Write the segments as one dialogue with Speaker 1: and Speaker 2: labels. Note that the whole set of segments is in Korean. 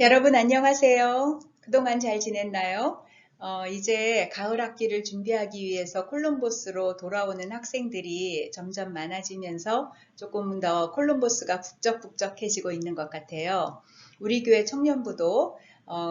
Speaker 1: 여러분 안녕하세요. 그동안 잘 지냈나요? 이제 가을 학기를 준비하기 위해서 콜럼버스로 돌아오는 학생들이 점점 많아지면서 조금 더 콜럼버스가 북적북적해지고 있는 것 같아요. 우리 교회 청년부도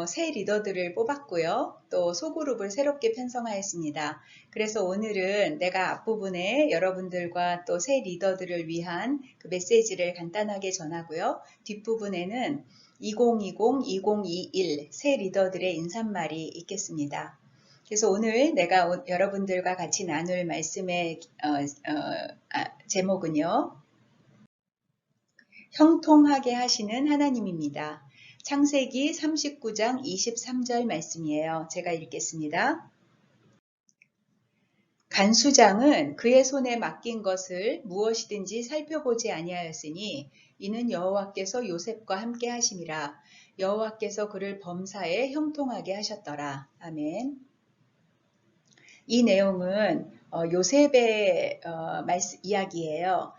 Speaker 1: 새 리더들을 뽑았고요. 또 소그룹을 새롭게 편성하였습니다. 그래서 오늘은 내가 앞부분에 여러분들과 또 새 리더들을 위한 그 메시지를 간단하게 전하고요. 뒷부분에는 2020-2021 새 리더들의 인사말이 있겠습니다. 그래서 오늘 내가 여러분들과 같이 나눌 말씀의 제목은요. 형통하게 하시는 하나님입니다. 창세기 39장 23절 말씀이에요. 제가 읽겠습니다. 간수장은 그의 손에 맡긴 것을 무엇이든지 살펴보지 아니하였으니 이는 여호와께서 요셉과 함께 하심이라. 여호와께서 그를 범사에 형통하게 하셨더라. 아멘. 이 내용은 요셉의 이야기예요.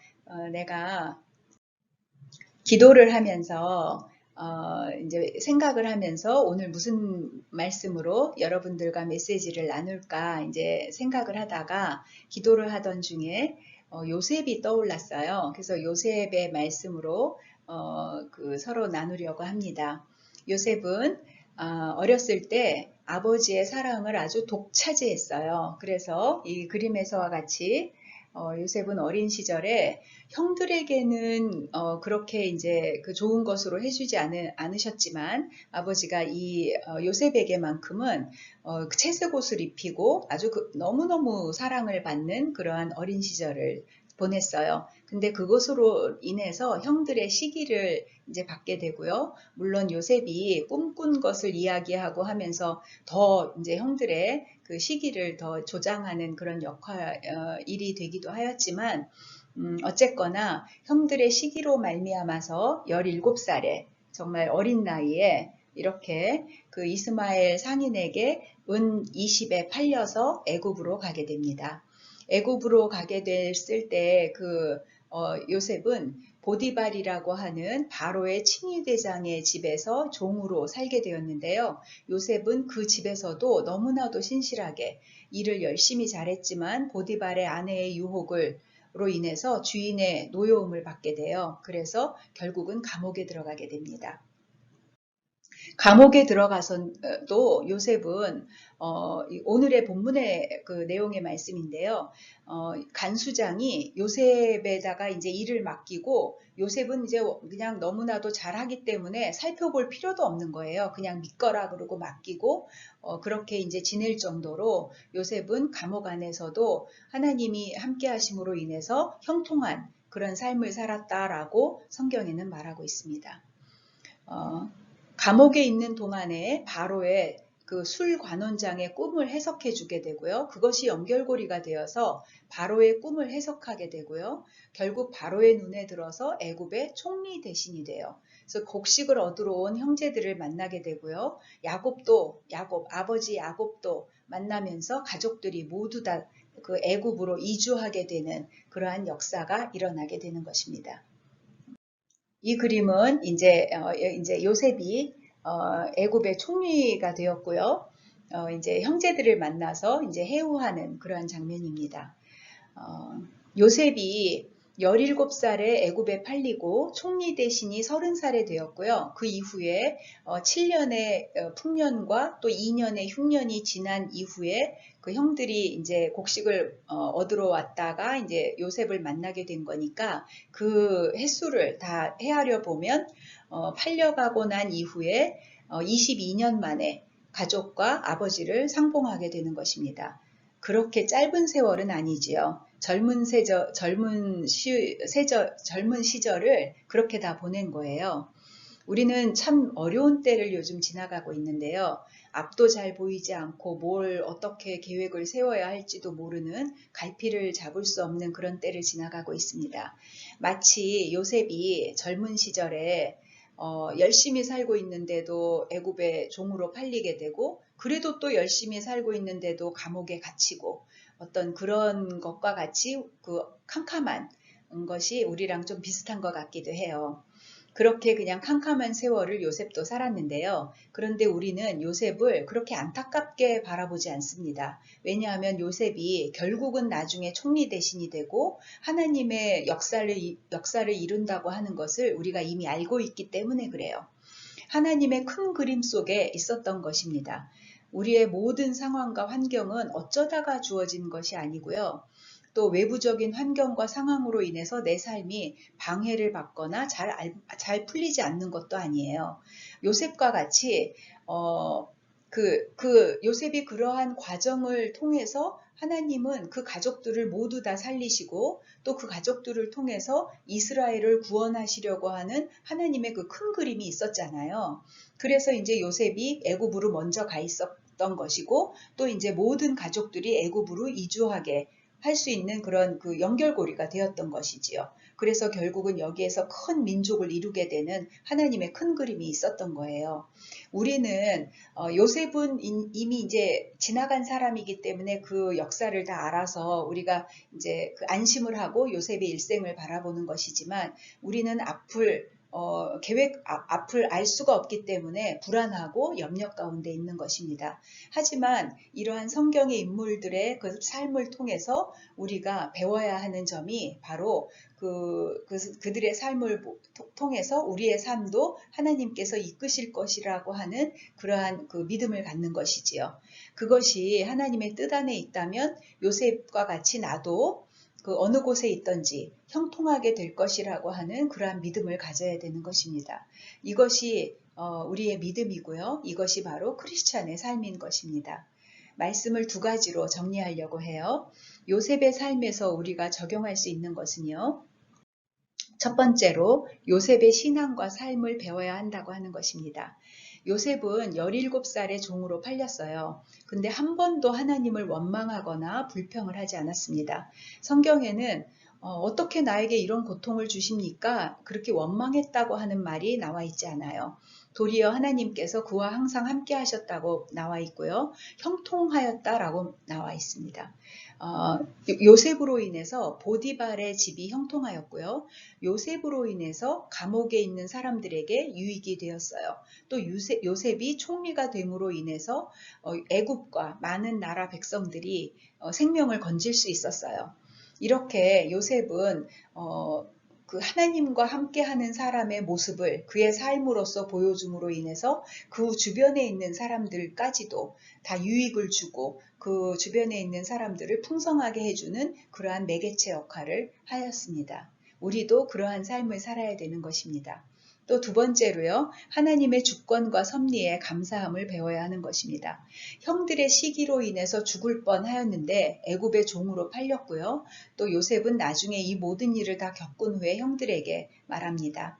Speaker 1: 내가 기도를 하면서 이제 생각을 하면서 오늘 무슨 말씀으로 여러분들과 메시지를 나눌까 이제 생각을 하다가 기도를 하던 중에 요셉이 떠올랐어요. 그래서 요셉의 말씀으로 서로 나누려고 합니다. 요셉은 어렸을 때 아버지의 사랑을 아주 독차지했어요. 그래서 이 그림에서와 같이 요셉은 어린 시절에 형들에게는 그렇게 이제 그 좋은 것으로 해주지 않으셨지만 아버지가 이 요셉에게만큼은 채색 옷을 입히고 아주 너무너무 사랑을 받는 그러한 어린 시절을 보냈어요. 근데 그것으로 인해서 형들의 시기를 이제 받게 되고요. 물론 요셉이 꿈꾼 것을 이야기하고 하면서 더 이제 형들의 그 시기를 더 조장하는 그런 일이 되기도 하였지만 어쨌거나 형들의 시기로 말미암아서 17살에 정말 어린 나이에 이렇게 그 이스마엘 상인에게 은 20에 팔려서 애굽으로 가게 됩니다. 애굽으로 가게 됐을 때 요셉은 보디발이라고 하는 바로의 친위대장의 집에서 종으로 살게 되었는데요. 요셉은 그 집에서도 너무나도 신실하게 일을 열심히 잘했지만 보디발의 아내의 유혹으로 인해서 주인의 노여움을 받게 돼요. 그래서 결국은 감옥에 들어가게 됩니다. 감옥에 들어가서도 요셉은 오늘의 본문의 그 내용의 말씀인데요. 간수장이 요셉에다가 이제 일을 맡기고 요셉은 이제 그냥 너무나도 잘하기 때문에 살펴볼 필요도 없는 거예요. 그냥 믿거라 그러고 맡기고 그렇게 이제 지낼 정도로 요셉은 감옥 안에서도 하나님이 함께 하심으로 인해서 형통한 그런 삶을 살았다라고 성경에는 말하고 있습니다. 감옥에 있는 동안에 바로의 그 술관원장의 꿈을 해석해 주게 되고요. 그것이 연결고리가 되어서 바로의 꿈을 해석하게 되고요. 결국 바로의 눈에 들어서 애굽의 총리 대신이 돼요. 그래서 곡식을 얻으러 온 형제들을 만나게 되고요. 아버지 야곱도 만나면서 가족들이 모두 다 그 애굽으로 이주하게 되는 그러한 역사가 일어나게 되는 것입니다. 이 그림은 이제 요셉이 애굽의 총리가 되었고요. 이제 형제들을 만나서 이제 해후하는 그러한 장면입니다. 요셉이 17살에 애굽에 팔리고 총리 대신이 30살에 되었고요. 그 이후에 7년의 풍년과 또 2년의 흉년이 지난 이후에 그 형들이 이제 곡식을 얻으러 왔다가 이제 요셉을 만나게 된 거니까 그 횟수를 다 헤아려 보면 팔려가고 난 이후에 22년 만에 가족과 아버지를 상봉하게 되는 것입니다. 그렇게 짧은 세월은 아니지요. 젊은 시절을 그렇게 다 보낸 거예요. 우리는 참 어려운 때를 요즘 지나가고 있는데요. 앞도 잘 보이지 않고 뭘 어떻게 계획을 세워야 할지도 모르는 갈피를 잡을 수 없는 그런 때를 지나가고 있습니다. 마치 요셉이 젊은 시절에 열심히 살고 있는데도 애굽의 종으로 팔리게 되고 그래도 또 열심히 살고 있는데도 감옥에 갇히고 어떤 그런 것과 같이 그 캄캄한 것이 우리랑 좀 비슷한 것 같기도 해요. 그렇게 그냥 캄캄한 세월을 요셉도 살았는데요. 그런데 우리는 요셉을 그렇게 안타깝게 바라보지 않습니다. 왜냐하면 요셉이 결국은 나중에 총리 대신이 되고 하나님의 역사를 이룬다고 하는 것을 우리가 이미 알고 있기 때문에 그래요. 하나님의 큰 그림 속에 있었던 것입니다. 우리의 모든 상황과 환경은 어쩌다가 주어진 것이 아니고요. 또 외부적인 환경과 상황으로 인해서 내 삶이 방해를 받거나 잘 풀리지 않는 것도 아니에요. 요셉과 같이 요셉이 그러한 과정을 통해서 하나님은 그 가족들을 모두 다 살리시고 또 그 가족들을 통해서 이스라엘을 구원하시려고 하는 하나님의 그 큰 그림이 있었잖아요. 그래서 이제 요셉이 애굽으로 먼저 가 있었던 것이고 또 이제 모든 가족들이 애굽으로 이주하게 할 수 있는 그런 그 연결고리가 되었던 것이지요. 그래서 결국은 여기에서 큰 민족을 이루게 되는 하나님의 큰 그림이 있었던 거예요. 우리는 요셉은 이미 이제 지나간 사람이기 때문에 그 역사를 다 알아서 우리가 이제 그 안심을 하고 요셉의 일생을 바라보는 것이지만 우리는 앞을 알 수가 없기 때문에 불안하고 염려 가운데 있는 것입니다. 하지만 이러한 성경의 인물들의 그 삶을 통해서 우리가 배워야 하는 점이 바로 그들의 삶을 통해서 우리의 삶도 하나님께서 이끄실 것이라고 하는 그러한 그 믿음을 갖는 것이지요. 그것이 하나님의 뜻 안에 있다면 요셉과 같이 나도 그 어느 곳에 있든지 형통하게 될 것이라고 하는 그러한 믿음을 가져야 되는 것입니다. 이것이 우리의 믿음이고요. 이것이 바로 크리스찬의 삶인 것입니다. 말씀을 두 가지로 정리하려고 해요. 요셉의 삶에서 우리가 적용할 수 있는 것은요. 첫 번째로 요셉의 신앙과 삶을 배워야 한다고 하는 것입니다. 요셉은 17살의 종으로 팔렸어요. 근데 한 번도 하나님을 원망하거나 불평을 하지 않았습니다. 성경에는 어떻게 나에게 이런 고통을 주십니까? 그렇게 원망했다고 하는 말이 나와 있지 않아요. 도리어 하나님께서 그와 항상 함께 하셨다고 나와 있고요. 형통하였다라고 나와 있습니다. 요셉으로 인해서 보디발의 집이 형통하였고요. 요셉으로 인해서 감옥에 있는 사람들에게 유익이 되었어요. 또 요셉이 총리가 됨으로 인해서 애굽과 많은 나라 백성들이 생명을 건질 수 있었어요. 이렇게 요셉은 그 하나님과 함께하는 사람의 모습을 그의 삶으로서 보여줌으로 인해서 그 주변에 있는 사람들까지도 다 유익을 주고 그 주변에 있는 사람들을 풍성하게 해주는 그러한 매개체 역할을 하였습니다. 우리도 그러한 삶을 살아야 되는 것입니다. 또 두 번째로요. 하나님의 주권과 섭리에 감사함을 배워야 하는 것입니다. 형들의 시기로 인해서 죽을 뻔하였는데 애굽의 종으로 팔렸고요. 또 요셉은 나중에 이 모든 일을 다 겪은 후에 형들에게 말합니다.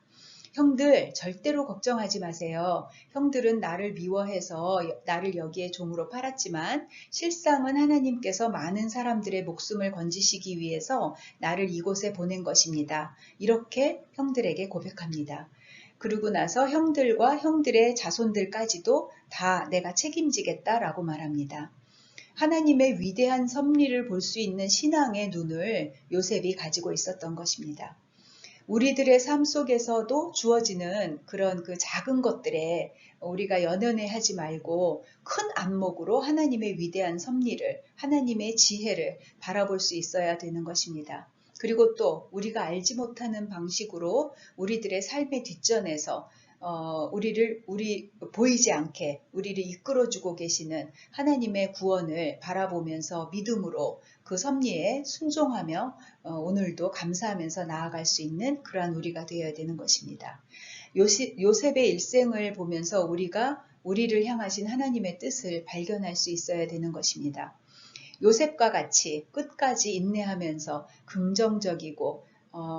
Speaker 1: 형들 절대로 걱정하지 마세요. 형들은 나를 미워해서 나를 여기에 종으로 팔았지만 실상은 하나님께서 많은 사람들의 목숨을 건지시기 위해서 나를 이곳에 보낸 것입니다. 이렇게 형들에게 고백합니다. 그러고 나서 형들과 형들의 자손들까지도 다 내가 책임지겠다라고 말합니다. 하나님의 위대한 섭리를 볼 수 있는 신앙의 눈을 요셉이 가지고 있었던 것입니다. 우리들의 삶 속에서도 주어지는 그런 그 작은 것들에 우리가 연연해하지 말고 큰 안목으로 하나님의 위대한 섭리를, 하나님의 지혜를 바라볼 수 있어야 되는 것입니다. 그리고 또 우리가 알지 못하는 방식으로 우리들의 삶의 뒷전에서 우리 보이지 않게 우리를 이끌어주고 계시는 하나님의 구원을 바라보면서 믿음으로 그 섭리에 순종하며 오늘도 감사하면서 나아갈 수 있는 그러한 우리가 되어야 되는 것입니다. 요셉의 일생을 보면서 우리가 우리를 향하신 하나님의 뜻을 발견할 수 있어야 되는 것입니다. 요셉과 같이 끝까지 인내하면서 긍정적이고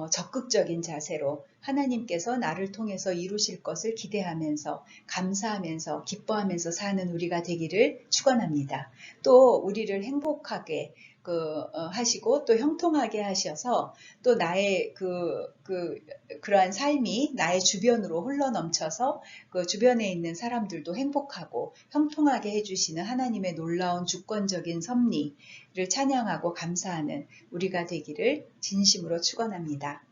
Speaker 1: 적극적인 자세로 하나님께서 나를 통해서 이루실 것을 기대하면서 감사하면서 기뻐하면서 사는 우리가 되기를 축원합니다. 또 우리를 행복하게 하시고 또 형통하게 하셔서 또 나의 그러한 삶이 나의 주변으로 흘러넘쳐서 그 주변에 있는 사람들도 행복하고 형통하게 해주시는 하나님의 놀라운 주권적인 섭리를 찬양하고 감사하는 우리가 되기를 진심으로 축원합니다.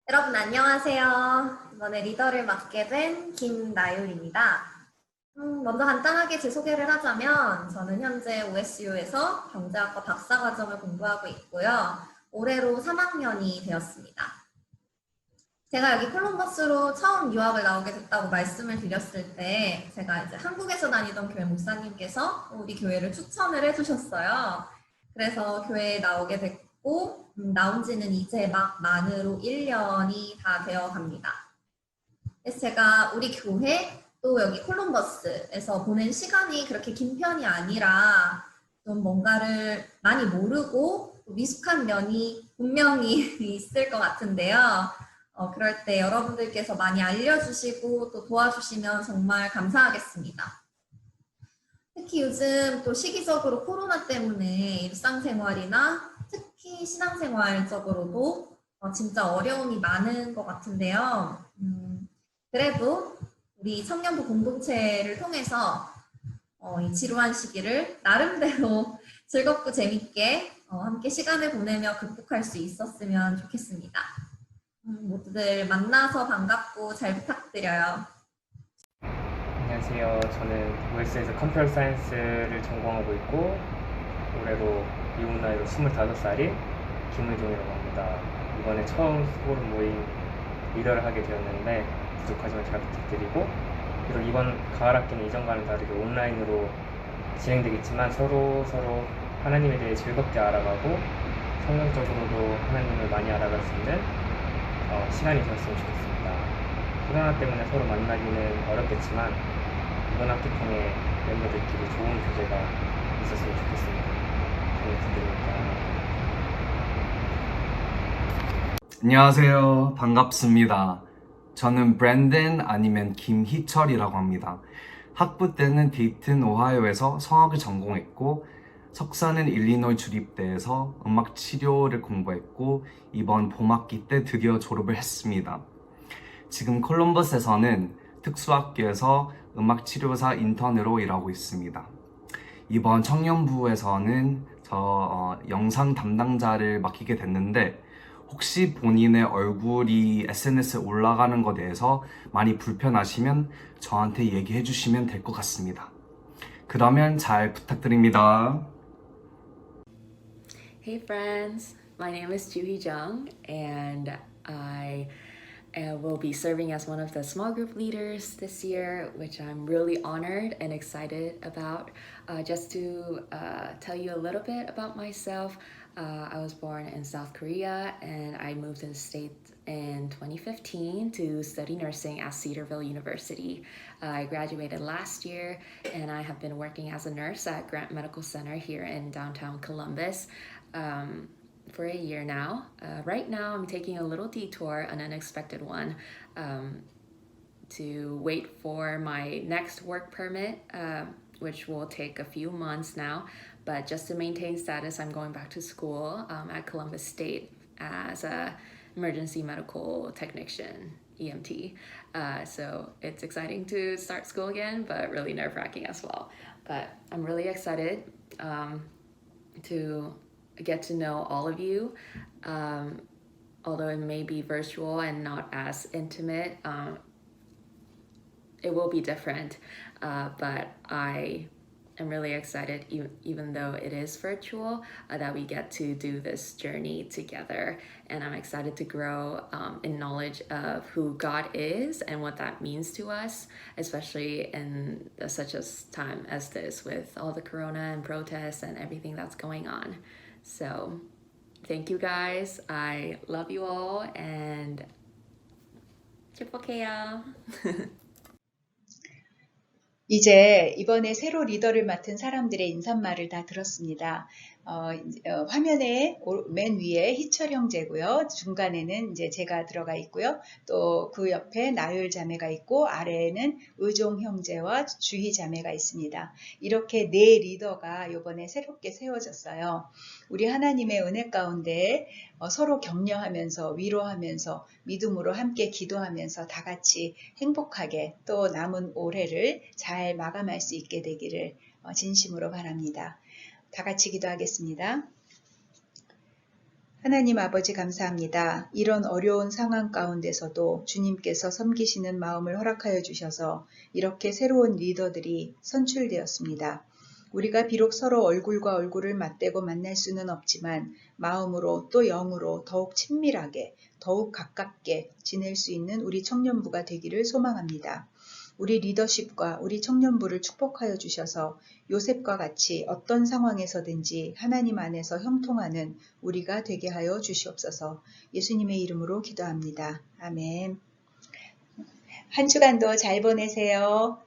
Speaker 2: 여러분 안녕하세요. 이번에 리더를 맡게 된 김나율입니다. 먼저 간단하게 제 소개를 하자면 저는 현재 OSU에서 경제학과 박사과정을 공부하고 있고요. 올해로 3학년이 되었습니다. 제가 여기 콜럼버스로 처음 유학을 나오게 됐다고 말씀을 드렸을 때 제가 이제 한국에서 다니던 교회 목사님께서 우리 교회를 추천을 해주셨어요. 그래서 교회에 나오게 됐고 나온 지는 이제 막 만으로 1년이 다 되어 갑니다. 그래서 제가 우리 교회 또 여기 콜럼버스에서 보낸 시간이 그렇게 긴 편이 아니라 좀 뭔가를 많이 모르고 미숙한 면이 분명히 있을 것 같은데요. 그럴 때 여러분들께서 많이 알려주시고 또 도와주시면 정말 감사하겠습니다. 특히 요즘 또 시기적으로 코로나 때문에 일상생활이나 특히 신앙생활적으로도 진짜 어려움이 많은 것 같은데요. 그래도 우리 청년부 공동체를 통해서 이 지루한 시기를 나름대로 즐겁고 재밌게 함께 시간을 보내며 극복할 수 있었으면 좋겠습니다. 모두들 만나서 반갑고 잘 부탁드려요.
Speaker 3: 안녕하세요. 저는 OS에서 컴퓨터 사이언스를 전공하고 있고 올해로 미국 나이로 25살인 김의종이라고 합니다. 이번에 처음 소그룹 모임 리더를 하게 되었는데 부족하지만 잘 부탁드리고, 그리고 이번 가을 학기는 이전과는 다르게 온라인으로 진행되겠지만 서로 하나님에 대해 즐겁게 알아가고 성경적으로도 하나님을 많이 알아갈 수 있는 시간이 되었으면 좋겠습니다. 코로나 때문에 서로 만나기는 어렵겠지만 이번 학기 통해 멤버들끼리 좋은 교제가 있었으면 좋겠습니다. 잘 부탁드립니다.
Speaker 4: 안녕하세요. 반갑습니다. 저는 브랜든 아니면 김희철이라고 합니다. 학부 때는 데이튼, 오하이오에서 성악을 전공했고 석사는 일리노이 주립대에서 음악 치료를 공부했고 이번 봄학기 때 드디어 졸업을 했습니다. 지금 콜럼버스에서는 특수학교에서 음악 치료사 인턴으로 일하고 있습니다. 이번 청년부에서는 영상 담당자를 맡기게 됐는데 혹시 본인의 얼굴이 SNS에 올라가는 것에 대해서 많이 불편하시면 저한테 얘기해 주시면 될 것 같습니다. 그러면 잘 부탁드립니다.
Speaker 5: Hey friends, my name is Juhee Jung, and I will be serving as one of the small group leaders this year, which I'm really honored and excited about. Just to tell you a little bit about myself, I was born in South Korea and I moved to the States in 2015 to study nursing at Cedarville University. I graduated last year and I have been working as a nurse at Grant Medical Center here in downtown Columbus. For a year now. Right now, I'm taking a little detour, an unexpected one, to wait for my next work permit, which will take a few months now. But just to maintain status, I'm going back to school at Columbus State as a emergency medical technician, EMT. So it's exciting to start school again, but really nerve-wracking as well. But I'm really excited to get to know all of you, although it may be virtual and not as intimate. It will be different, but I am really excited, even though it is virtual, that we get to do this journey together. And I'm excited to grow in knowledge of who God is and what that means to us, especially in such a time as this with all the corona and protests and everything that's going on. So thank you guys. I love you all and 축복해요.
Speaker 1: 이제 이번에 새로 리더를 맡은 사람들의 인사말을 다 들었습니다. 화면에 맨 위에 희철 형제고요. 중간에는 이제 제가 들어가 있고요. 또 그 옆에 나율 자매가 있고 아래에는 의종 형제와 주희 자매가 있습니다. 이렇게 네 리더가 이번에 새롭게 세워졌어요. 우리 하나님의 은혜 가운데 서로 격려하면서 위로하면서 믿음으로 함께 기도하면서 다 같이 행복하게 또 남은 올해를 잘 마감할 수 있게 되기를 진심으로 바랍니다. 다 같이 기도하겠습니다. 하나님 아버지 감사합니다. 이런 어려운 상황 가운데서도 주님께서 섬기시는 마음을 허락하여 주셔서 이렇게 새로운 리더들이 선출되었습니다. 우리가 비록 서로 얼굴과 얼굴을 맞대고 만날 수는 없지만 마음으로 또 영으로 더욱 친밀하게, 더욱 가깝게 지낼 수 있는 우리 청년부가 되기를 소망합니다. 우리 리더십과 우리 청년부를 축복하여 주셔서 요셉과 같이 어떤 상황에서든지 하나님 안에서 형통하는 우리가 되게 하여 주시옵소서. 예수님의 이름으로 기도합니다. 아멘. 한 주간도 잘 보내세요.